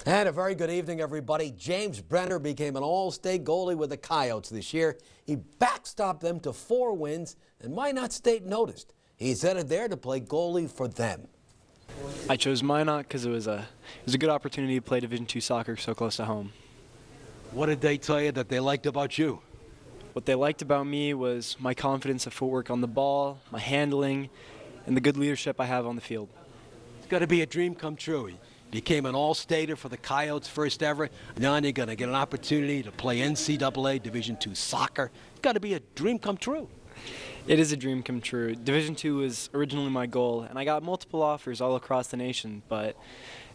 And a very good evening, everybody. James Brenner became an all-state goalie with the Coyotes this year. He backstopped them to 4 wins, and Minot State noticed. He's headed there to play goalie for them. I chose Minot because it was a good opportunity to play Division II soccer so close to home. What did they tell you that they liked about you? What they liked about me was my confidence and footwork on the ball, my handling, and the good leadership I have on the field. It's got to be a dream come true. You became an all-stater for the Coyotes, first ever. Now you're going to get an opportunity to play NCAA Division II soccer. It's got to be a dream come true. It is a dream come true. Division II was originally my goal, and I got multiple offers all across the nation, but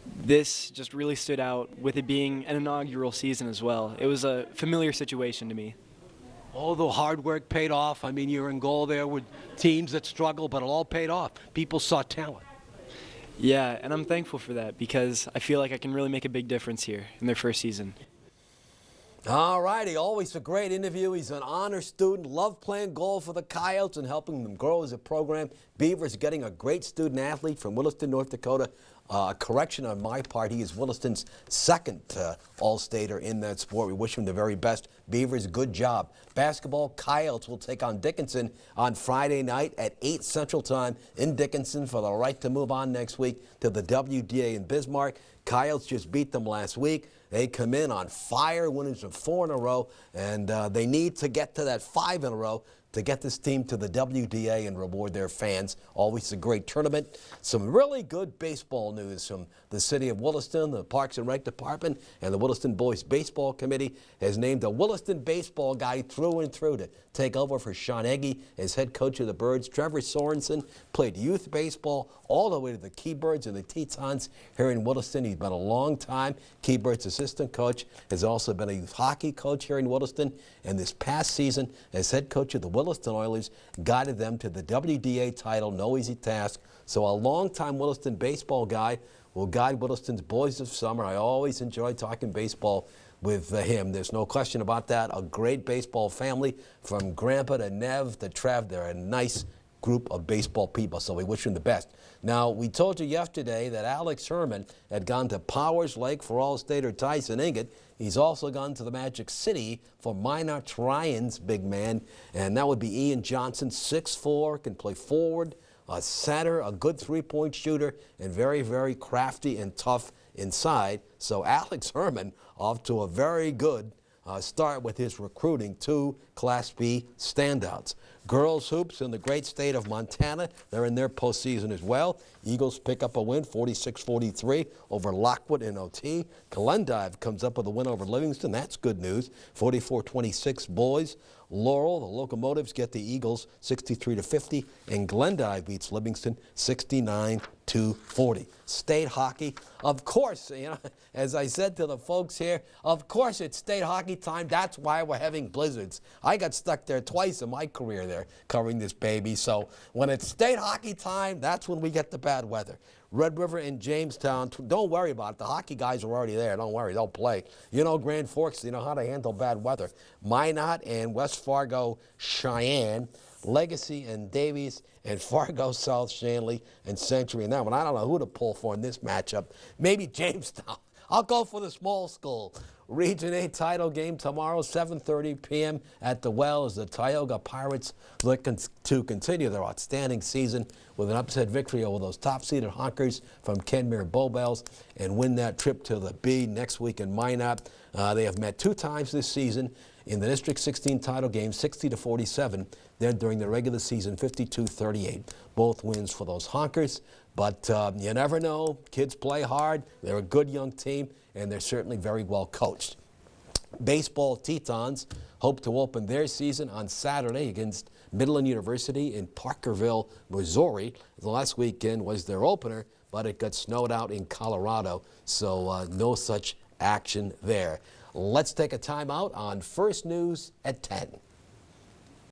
this just really stood out with it being an inaugural season as well. It was a familiar situation to me. All the hard work paid off. I mean, you're in goal there with teams that struggle, but it all paid off. People saw talent. Yeah, and I'm thankful for that because I feel like I can really make a big difference here in their first season. All righty, always a great interview. He's an honor student, loved playing goal for the Coyotes and helping them grow as a program. Beavers getting a great student athlete from Williston, North Dakota. Correction on my part, he is Williston's second all-stater in that sport. We wish him the very best. Beavers, good job. Basketball, Coyotes will take on Dickinson on Friday night at 8 Central Time in Dickinson for the right to move on next week to the WDA in Bismarck. Coyotes just beat them last week. They come in on fire, winning some 4 in a row, and they need to get to that 5 in a row to get this team to the WDA and reward their fans. Always a great tournament. Some really good baseball news from the city of Williston. The Parks and Rec Department and the Williston Boys Baseball Committee has named a Williston baseball guy through and through to take over for Sean Egge as head coach of the Birds. Trevor Sorensen played youth baseball all the way to the Keybirds and the Tetons here in Williston. He's been a long time Keybirds assistant coach, has also been a youth hockey coach here in Williston, and this past season as head coach of the Williston Oilers guided them to the WDA title. No easy task. So a longtime Williston baseball guy will guide Williston's Boys of Summer. I always enjoy talking baseball with him. There's no question about that. A great baseball family from Grandpa to Nev to Trev. They're a nice group of baseball people, so we wish him the best. Now, we told you yesterday that Alex Herman had gone to Powers Lake for All-Stater Tyson Inget. He's also gone to the Magic City for Minot Ryan's big man, and that would be Ian Johnson, 6'4", can play forward, a center, a good three-point shooter, and very, very crafty and tough inside. So Alex Herman off to a very good start with his recruiting 2 Class B standouts. Girls hoops in the great state of Montana, they're in their postseason as well. Eagles pick up a win, 46-43 over Lockwood in OT. Glendive comes up with a win over Livingston. That's good news. 44-26 boys. Laurel, the Locomotives, get the Eagles 63-50, and Glendive beats Livingston 69-40. State hockey, of course, you know, as I said to the folks here, of course it's state hockey time. That's why we're having blizzards. I got stuck there twice in my career there covering this baby. So when it's state hockey time, that's when we get the bad weather. Red River and Jamestown, don't worry about it. The hockey guys are already there. Don't worry, they'll play. You know Grand Forks, you know how to handle bad weather. Minot and West Fargo, Cheyenne, Legacy and Davies, and Fargo, South Shanley, and Century. And that one, I don't know who to pull for in this matchup. Maybe Jamestown. I'll go for the small school. Region 8 title game tomorrow, 7:30 p.m. at the Well as the Tioga Pirates look to continue their outstanding season with an upset victory over those top-seeded Honkers from Kenmare Bowbells and win that trip to the B next week in Minot. They have met 2 times this season in the District 16 title game, 60-47. Then during the regular season, 52-38. Both wins for those Honkers. But you never know. Kids play hard. They're a good young team, and they're certainly very well coached. Baseball Tetons hope to open their season on Saturday against Midland University in Parkerville, Missouri. The last weekend was their opener, but it got snowed out in Colorado, so no such action there. Let's take a timeout on First News at 10.